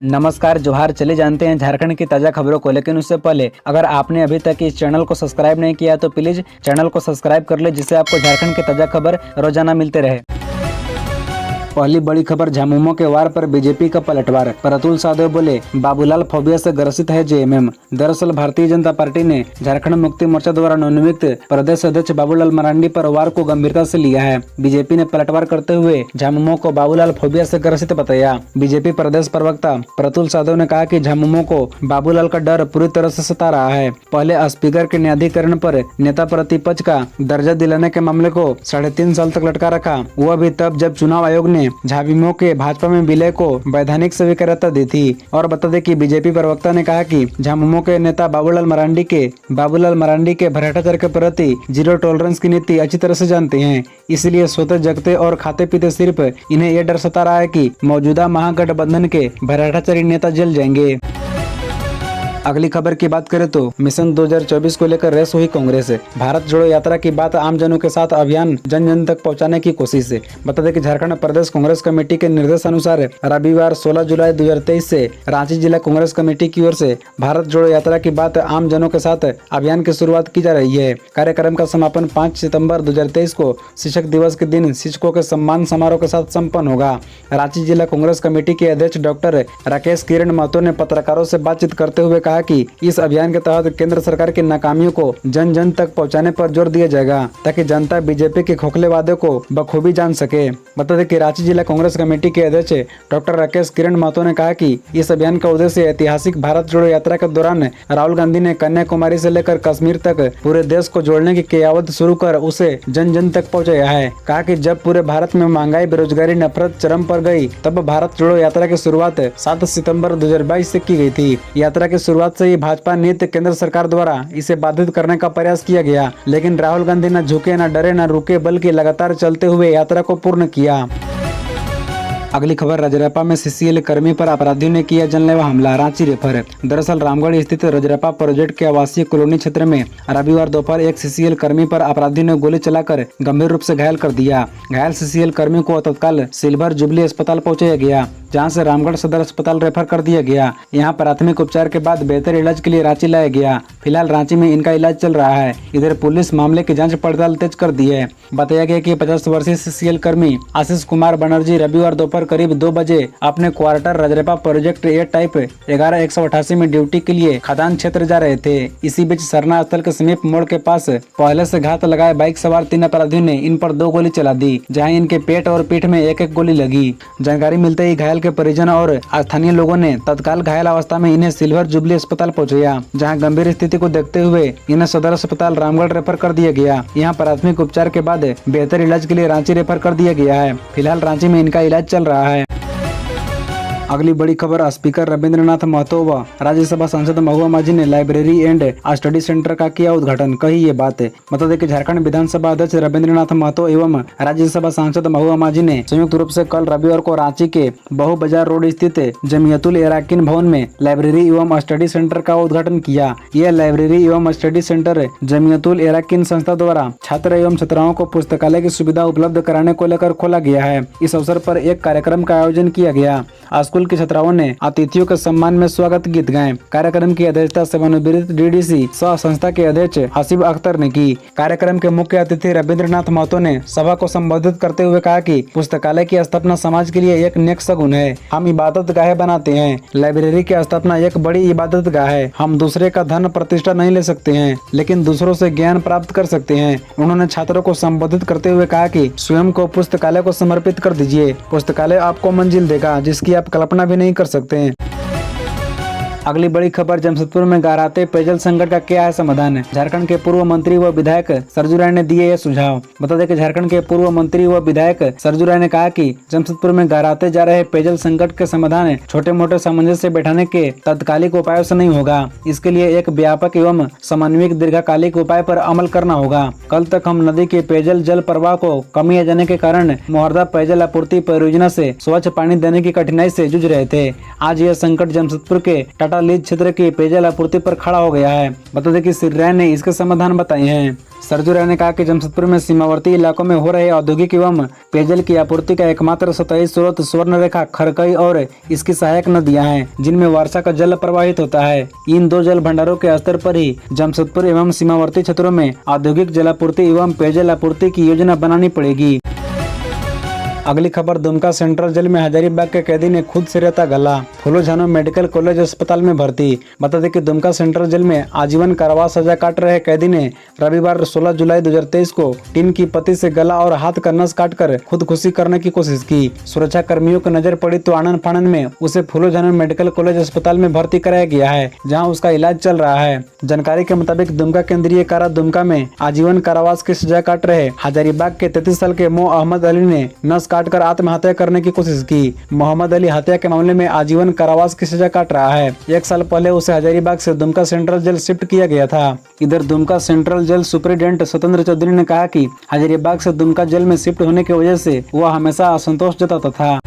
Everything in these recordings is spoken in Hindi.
नमस्कार जोहार। चले जानते हैं झारखंड की ताज़ा खबरों को, लेकिन उससे पहले अगर आपने अभी तक इस चैनल को सब्सक्राइब नहीं किया तो प्लीज़ चैनल को सब्सक्राइब कर ले, जिससे आपको झारखंड की ताज़ा खबर रोजाना मिलते रहे। पहली बड़ी खबर, झामुमो के वार पर बीजेपी का पलटवार। प्रतुल साधव बोले, बाबूलाल फोबिया से ग्रसित है जेएमएम। दरअसल भारतीय जनता पार्टी ने झारखंड मुक्ति मोर्चा द्वारा नवनियुक्त प्रदेश अध्यक्ष बाबूलाल मरांडी पर वार को गंभीरता से लिया है। बीजेपी ने पलटवार करते हुए झामुमो को बाबूलाल फोबिया से ग्रसित बताया। बीजेपी प्रदेश प्रवक्ता प्रतुल साधव ने कहा कि झामुमो को बाबूलाल का डर पूरी तरह से सता रहा है। पहले स्पीकर के न्यायाधिकरण पर नेता प्रतिपक्ष का दर्जा दिलाने के मामले को 3.5 साल तक लटका रखा, वह भी तब जब चुनाव आयोग ने झामुमो के भाजपा में विलय को वैधानिक स्वीकार्यता दी थी। और बता दें कि बीजेपी प्रवक्ता ने कहा कि झामुमो के नेता बाबूलाल मरांडी के भ्रष्टाचार के प्रति जीरो टॉलरेंस की नीति अच्छी तरह से जानते हैं, इसलिए सोते जगते और खाते पीते सिर्फ इन्हें यह डर सता रहा है कि मौजूदा महागठबंधन के भ्रष्टाचारी नेता जल जाएंगे। अगली खबर की बात करें तो मिशन 2024 को लेकर रेस हुई कांग्रेस। भारत जोड़ो यात्रा की बात आम जनों के साथ अभियान जन जन तक पहुंचाने की कोशिश। बता दें कि झारखंड प्रदेश कांग्रेस कमेटी के निर्देशानुसार रविवार 16 जुलाई 2023 से रांची जिला कांग्रेस कमेटी की ओर से भारत जोड़ो यात्रा की बात आम जनों के साथ अभियान की शुरुआत की जा रही है। कार्यक्रम का समापन 5 सितम्बर 2023 को शिक्षक दिवस के दिन शिक्षकों के सम्मान समारोह के साथ सम्पन्न होगा। रांची जिला कांग्रेस कमेटी के अध्यक्ष डॉक्टर राकेश किरण महतो ने पत्रकारों से बातचीत करते हुए कहा कि इस अभियान के तहत केंद्र सरकार की नाकामियों को जन जन तक पहुंचाने पर जोर दिया जाएगा, ताकि जनता बीजेपी के खोखले वादे को बखूबी जान सके। बता दें कि रांची जिला कांग्रेस कमेटी के अध्यक्ष डॉक्टर राकेश किरण महतो ने कहा कि इस अभियान का उद्देश्य ऐतिहासिक भारत जोड़ो यात्रा के दौरान राहुल गांधी ने कन्याकुमारी से लेकर कश्मीर तक पूरे देश को जोड़ने की कयावत शुरू कर उसे जन जन तक पहुँचाया है। कहा कि जब पूरे भारत में महंगाई, बेरोजगारी, नफरत चरम पर गई, तब भारत जोड़ो यात्रा की शुरुआत 7 सितम्बर 2022 से की गई थी। यात्रा की शुरुआत से ही भाजपा नीति केंद्र सरकार द्वारा इसे बाधित करने का प्रयास किया गया, लेकिन राहुल गांधी न झुके, न डरे, न रुके, बल्कि लगातार चलते हुए यात्रा को पूर्ण किया। अगली खबर, रजरप्पा में सीसीएल कर्मी पर अपराधियों ने किया जानलेवा हमला, रांची रेफर। दरअसल रामगढ़ स्थित रजरप्पा प्रोजेक्ट के आवासीय कॉलोनी क्षेत्र में रविवार दोपहर एक सीसीएल कर्मी पर अपराधियों ने गोली चलाकर गंभीर रूप से घायल कर दिया। घायल सीसीएल कर्मी को तत्काल सिल्वर जुबली अस्पताल पहुंचाया गया, जहां से रामगढ़ सदर अस्पताल रेफर कर दिया गया। यहां प्राथमिक उपचार के बाद बेहतर इलाज के लिए रांची लाया गया। फिलहाल रांची में इनका इलाज चल रहा है। इधर पुलिस मामले की जांच पड़ताल तेज कर दी है। बताया गया कि 50 वर्षीय सीसीएल कर्मी आशीष कुमार बनर्जी रविवार दोपहर करीब 2 बजे अपने quarter Rajrappa project A type 11188 में ड्यूटी के लिए खदान क्षेत्र जा रहे थे। इसी बीच सरना स्थल के समीप मोड़ के पास पहले से घात लगाए बाइक सवार 3 अपराधियों ने इन पर 2 गोली चला दी, जहां इनके पेट और पीठ में एक गोली लगी। जानकारी मिलते ही घायल के परिजन और स्थानीय लोगों ने तत्काल घायल अवस्था में इन्हें सिल्वर जुबली अस्पताल पहुंचाया, जहां गंभीर स्थिति को देखते हुए इन्हें सदर अस्पताल रामगढ़ रेफर कर दिया गया। यहां प्राथमिक उपचार के बाद बेहतर इलाज के लिए रांची रेफर कर दिया गया है। फिलहाल रांची में इनका इलाज चल रहा है। अगली बड़ी खबर, स्पीकर रविंद्रनाथ महतो व राज्यसभा सांसद महुआ माझी ने लाइब्रेरी एंड स्टडी सेंटर का किया उद्घाटन। कही ये बात। बता दें कि झारखंड विधानसभा अध्यक्ष रविंद्रनाथ महतो एवं राज्यसभा सांसद महुआ माझी ने संयुक्त रूप से कल रविवार को रांची के बहु बाजार रोड स्थित जमियतुल इराकीन भवन में लाइब्रेरी एवं स्टडी सेंटर का उद्घाटन किया। यह लाइब्रेरी एवं स्टडी सेंटर जमियतुल इराकीन संस्था द्वारा छात्र एवं छात्राओं को पुस्तकालय की सुविधा उपलब्ध कराने को लेकर खोला गया है। इस अवसर पर एक कार्यक्रम का आयोजन किया गया। स्कूल के छात्राओं ने अतिथियों के सम्मान में स्वागत गीत गाए। कार्यक्रम की अध्यक्षता सेवानिवृत्त डीडीसी सह संस्था के अध्यक्ष हसीब अख्तर ने की। कार्यक्रम के मुख्य अतिथि रविंद्रनाथ महतो ने सभा को संबोधित करते हुए कहा कि पुस्तकालय की स्थापना समाज के लिए एक नेक सगुन है। हम इबादत गाह बनाते हैं। लाइब्रेरी की स्थापना एक बड़ी इबादत गाह है। हम दूसरे का धन प्रतिष्ठा नहीं ले सकते हैं, लेकिन दूसरों से ज्ञान प्राप्त कर सकते हैं। उन्होंने छात्रों को संबोधित करते हुए कहा कि स्वयं को पुस्तकालय को समर्पित कर दीजिए। पुस्तकालय आपको मंजिल देगा जिसकी आप कल्पना भी नहीं कर सकते हैं। अगली बड़ी खबर, जमशेदपुर में गहराते पेयजल संकट का क्या है समाधान। झारखंड के पूर्व मंत्री व विधायक सरजू राय ने दिए ये सुझाव। बता दें कि झारखंड के पूर्व मंत्री व विधायक सरजू राय ने कहा कि जमशेदपुर में गहराते जा रहे पेयजल संकट के समाधान छोटे मोटे सामंजस्य बैठाने के तात्कालिक उपायों से नहीं होगा। इसके लिए एक व्यापक एवं समन्वित दीर्घकालिक उपाय पर अमल करना होगा। कल तक हम नदी के पेयजल जल प्रवाह को कमी आ जाने के कारण मुहर्दा पेयजल आपूर्ति परियोजना से स्वच्छ पानी देने की कठिनाई से जूझ रहे थे। आज यह संकट जमशेदपुर के टाटा टाटा लीज क्षेत्र की पेयजल आपूर्ति पर खड़ा हो गया है। बता दें कि श्री राय ने इसके समाधान बताए हैं। सरजू राय ने कहा कि जमशेदपुर में सीमावर्ती इलाकों में हो रहे औद्योगिक एवं पेयजल की आपूर्ति का एकमात्र सतही स्रोत स्वर्ण रेखा, खरकई और इसकी सहायक नदियां हैं, जिनमें वर्षा का जल प्रवाहित होता है। इन दो जल भंडारों के स्तर पर ही जमशेदपुर एवं सीमावर्ती क्षेत्रों में औद्योगिक जलापूर्ति एवं पेयजल आपूर्ति की योजना बनानी पड़ेगी। अगली खबर, दुमका सेंट्रल जेल में हजारीबाग के कैदी ने खुद से रेता गला, फूलो झानो मेडिकल कॉलेज अस्पताल में भर्ती। बता दें कि दुमका सेंट्रल जेल में आजीवन कारावास सजा काट रहे कैदी ने रविवार 16 जुलाई 2023 को टीन की पत्ती से गला और हाथ का नस काटकर खुदकुशी करने की कोशिश की। सुरक्षा कर्मियों को नजर पड़ी तो आनन फानन में उसे फूलो झानो मेडिकल कॉलेज अस्पताल में भर्ती कराया गया है, जहाँ उसका इलाज चल रहा है। जानकारी के मुताबिक दुमका केंद्रीय कारा दुमका में आजीवन कारावास की सजा काट रहे हजारीबाग के 33 साल के मो अहमद अली ने नस काटकर आत्महत्या करने की कोशिश की। मोहम्मद अली हत्या के मामले में आजीवन कारावास की सजा काट रहा है। 1 साल पहले उसे हजारीबाग से दुमका सेंट्रल जेल शिफ्ट किया गया था। इधर दुमका सेंट्रल जेल सुपरिटेंडेंट स्वतंत्र चौधरी ने कहा कि हजारीबाग से दुमका जेल में शिफ्ट होने की वजह से वह हमेशा असंतोष जताता था।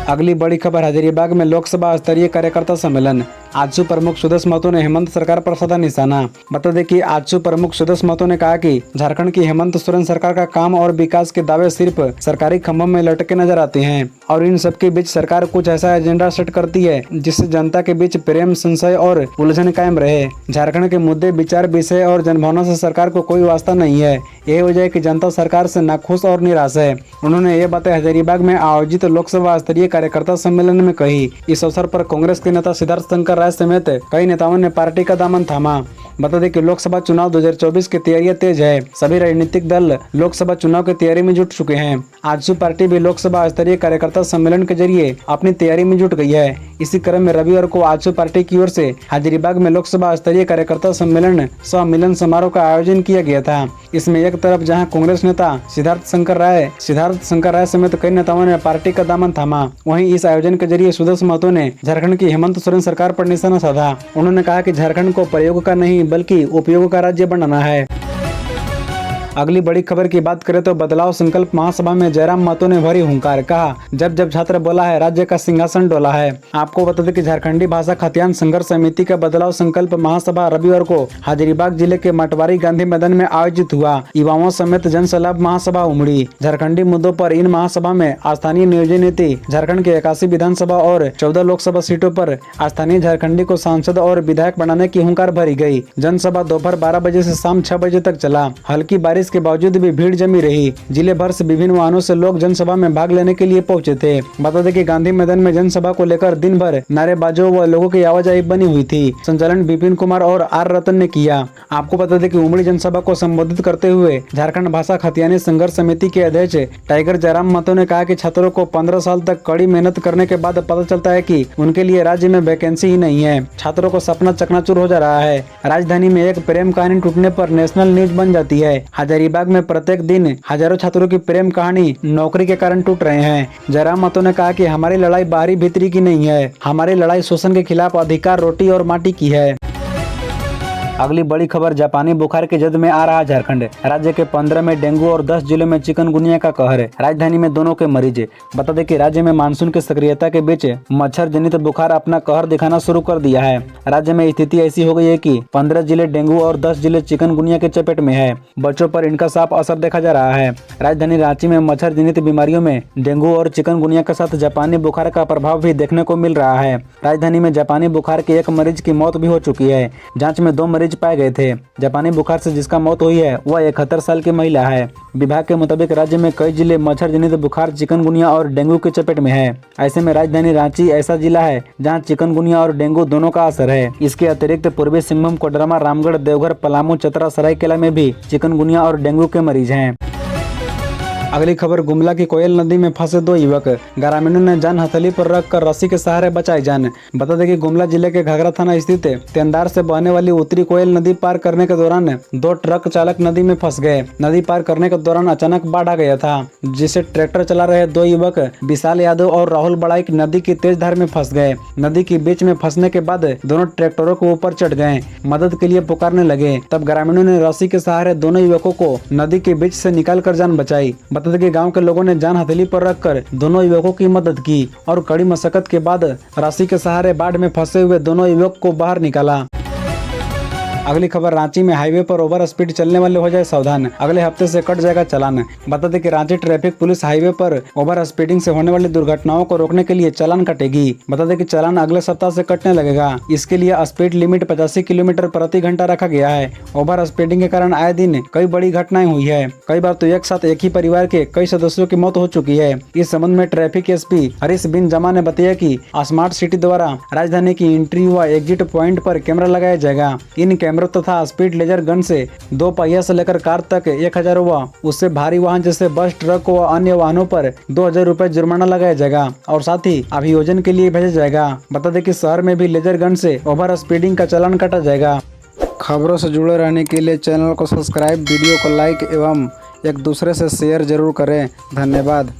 अगली बड़ी खबर, हजारीबाग में लोकसभा स्तरीय कार्यकर्ता सम्मेलन। आजसू प्रमुख सुदेश महतो ने हेमंत सरकार पर साधा निशाना। बता दें कि आजसू प्रमुख सुदेश महतो ने कहा कि झारखंड की हेमंत सोरेन सरकार का काम और विकास के दावे सिर्फ सरकारी खंभों में लटके नजर आते हैं और इन सबके बीच सरकार कुछ ऐसा एजेंडा सेट करती है जिससे जनता के बीच प्रेम, संशय और उलझन कायम रहे। झारखंड के मुद्दे, विचार, विषय और जनभावना से सरकार को कोई वास्ता नहीं है। यही वजह है कि जनता सरकार से नाखुश और निराश है। उन्होंने ये बातें हजारीबाग में आयोजित लोकसभा स्तरीय कार्यकर्ता सम्मेलन में कही। इस अवसर पर कांग्रेस के नेता सिद्धार्थ शंकर राय समेत कई नेताओं ने पार्टी का दामन थामा। बता दें कि लोकसभा चुनाव 2024 की तैयारियां तेज है। सभी राजनीतिक दल लोकसभा चुनाव की तैयारी में जुट चुके हैं। आजसू पार्टी भी लोकसभा स्तरीय कार्यकर्ता सम्मेलन के जरिए अपनी तैयारी में जुट गई है। इसी क्रम में रविवार को आजसू पार्टी की ओर से हजारीबाग में लोकसभा स्तरीय कार्यकर्ता सम्मेलन सह मिलन समारोह का आयोजन किया गया था। इसमें एक तरफ जहां कांग्रेस नेता सिद्धार्थ शंकर राय समेत कई नेताओं ने पार्टी का दामन थामा, वहीं इस आयोजन के जरिए सुदेश महतो ने झारखंड की हेमंत सोरेन सरकार पर निशाना साधा। उन्होंने कहा कि झारखंड को प्रयोग का नहीं बल्कि उपयोग का राज्य बनाना है। अगली बड़ी खबर की बात करें तो बदलाव संकल्प महासभा में जयराम महतो ने भरी हुंकार। कहा, जब जब छात्र बोला है राज्य का सिंहासन डोला है। आपको बता दें कि झारखंडी भाषा खतियान संघर्ष समिति का बदलाव संकल्प महासभा रविवार को हजारीबाग जिले के मटवारी गांधी मैदान में आयोजित हुआ। युवाओं समेत जन सलाह महासभा उमड़ी। झारखंडी मुद्दों पर इन महासभा में स्थानीय नियोजन नीति, झारखंड के 81 विधानसभा और 14 लोकसभा सीटों पर स्थानीय झारखंडी को सांसद और विधायक बनाने की हुंकार भरी गई। जनसभा दोपहर 12 बजे से शाम 6 बजे तक चला। हल्की बारिश के बावजूद भी भीड़ जमी रही। जिले भर से विभिन्न वाहनों से लोग जनसभा में भाग लेने के लिए पहुंचे थे। बता दें कि गांधी मैदान में जनसभा को लेकर दिन भर नारेबाजों व लोगों की आवाजाही बनी हुई थी। संचालन विपिन कुमार और आर रतन ने किया। आपको बता दें कि उमड़ी जनसभा को संबोधित करते हुए झारखंड भाषा खतियानी संघर्ष समिति के अध्यक्ष टाइगर जयराम महतो ने कहा कि छात्रों को 15 साल तक कड़ी मेहनत करने के बाद पता चलता है कि उनके लिए राज्य में वैकेंसी ही नहीं है। छात्रों को सपना चकनाचूर हो जा रहा है। राजधानी में एक प्रेम कहानी टूटने पर नेशनल न्यूज बन जाती है। हजारीबाग में प्रत्येक दिन हजारों छात्रों की प्रेम कहानी नौकरी के कारण टूट रहे हैं। जयराम महतो ने कहा कि हमारी लड़ाई बाहरी भीतरी की नहीं है, हमारी लड़ाई शोषण के खिलाफ अधिकार, रोटी और माटी की है। अगली बड़ी खबर, जापानी बुखार की जद में आ रहा झारखंड। राज्य के 15 में डेंगू और 10 जिलों में चिकनगुनिया का कहर। राजधानी में दोनों के मरीज। बता दें कि राज्य में मानसून की सक्रियता के बीच मच्छर जनित बुखार अपना कहर दिखाना शुरू कर दिया है। राज्य में स्थिति ऐसी हो गई है कि 15 जिले डेंगू और 10 जिले चिकनगुनिया के चपेट में है। बच्चों पर इनका साफ असर देखा जा रहा है। राजधानी रांची में मच्छर जनित बीमारियों में डेंगू और चिकनगुनिया के साथ जापानी बुखार का प्रभाव भी देखने को मिल रहा है। राजधानी में जापानी बुखार के एक मरीज की मौत भी हो चुकी है। जाँच में 2 मरीज पाए गए थे। जापानी बुखार से जिसका मौत हुई है वह 71 साल की महिला है। विभाग के मुताबिक राज्य में कई जिले मच्छर जनित बुखार, चिकनगुनिया और डेंगू के चपेट में है। ऐसे में राजधानी रांची ऐसा जिला है जहां चिकनगुनिया और डेंगू दोनों का असर है। इसके अतिरिक्त पूर्वी सिंहभूम, कोडरमा, रामगढ़, देवघर, पलामू, चतरा, सरायकेला में भी चिकनगुनिया और डेंगू के मरीज हैं। अगली खबर, गुमला की कोयल नदी में फंसे 2 युवक। ग्रामीणों ने जान हथेली पर रखकर रस्सी के सहारे बचाई जान। बता दें कि गुमला जिले के घाघरा थाना स्थित तेंदार से बहने वाली उत्तरी कोयल नदी पार करने के दौरान 2 ट्रक चालक नदी में फंस गए। नदी पार करने के दौरान अचानक बाढ़ आ गया था, जिससे ट्रैक्टर चला रहे 2 युवक विशाल यादव और राहुल बड़ाइक नदी की तेज धार में फंस गए। नदी के बीच में फंसने के बाद दोनों ट्रैक्टरों को ऊपर चढ़ गए, मदद के लिए पुकारने लगे। तब ग्रामीणों ने रस्सी के सहारे दोनों युवकों को नदी के बीच से निकाल कर जान बचाई। बता दें कि गांव के लोगों ने जान हथेली पर रखकर दोनों युवकों की मदद की और कड़ी मशक्कत के बाद रस्सी के सहारे बाढ़ में फंसे हुए दोनों युवक को बाहर निकाला। अगली खबर, रांची में हाईवे पर ओवर स्पीड चलने वाले हो जाए सावधान, अगले हफ्ते से कट जाएगा चालान। बता दें कि रांची ट्रैफिक पुलिस हाईवे पर ओवर स्पीडिंग से होने वाली दुर्घटनाओं को रोकने के लिए चालान कटेगी। बता दें कि चालान अगले सप्ताह से कटने लगेगा। इसके लिए स्पीड लिमिट 85 किलोमीटर प्रति घंटा रखा गया है। ओवर स्पीडिंग के कारण आए दिन कई बड़ी घटनाएं हुई है। कई बार तो एक साथ एक ही परिवार के कई सदस्यों की मौत हो चुकी है। इस संबंध में ट्रैफिक एसपी हरीश बिन जमा ने बताया कि स्मार्ट सिटी द्वारा राजधानी की एंट्री व एग्जिट पॉइंट पर कैमरा लगाया जाएगा। इन कैमरों तथा स्पीड लेजर गन से 2 पहिया से लेकर कार तक 1000 व उससे भारी वाहन जैसे बस, ट्रक व अन्य वाहनों पर 2000 रुपए जुर्माना लगाया जाएगा और साथ ही अभियोजन के लिए भेजा जाएगा। बता दें कि शहर में भी लेजर गन से ओवर स्पीडिंग का चालान काटा जाएगा। खबरों से जुड़े रहने के लिए चैनल को सब्सक्राइब, वीडियो को लाइक एवं एक दूसरे से शेयर जरूर करें। धन्यवाद।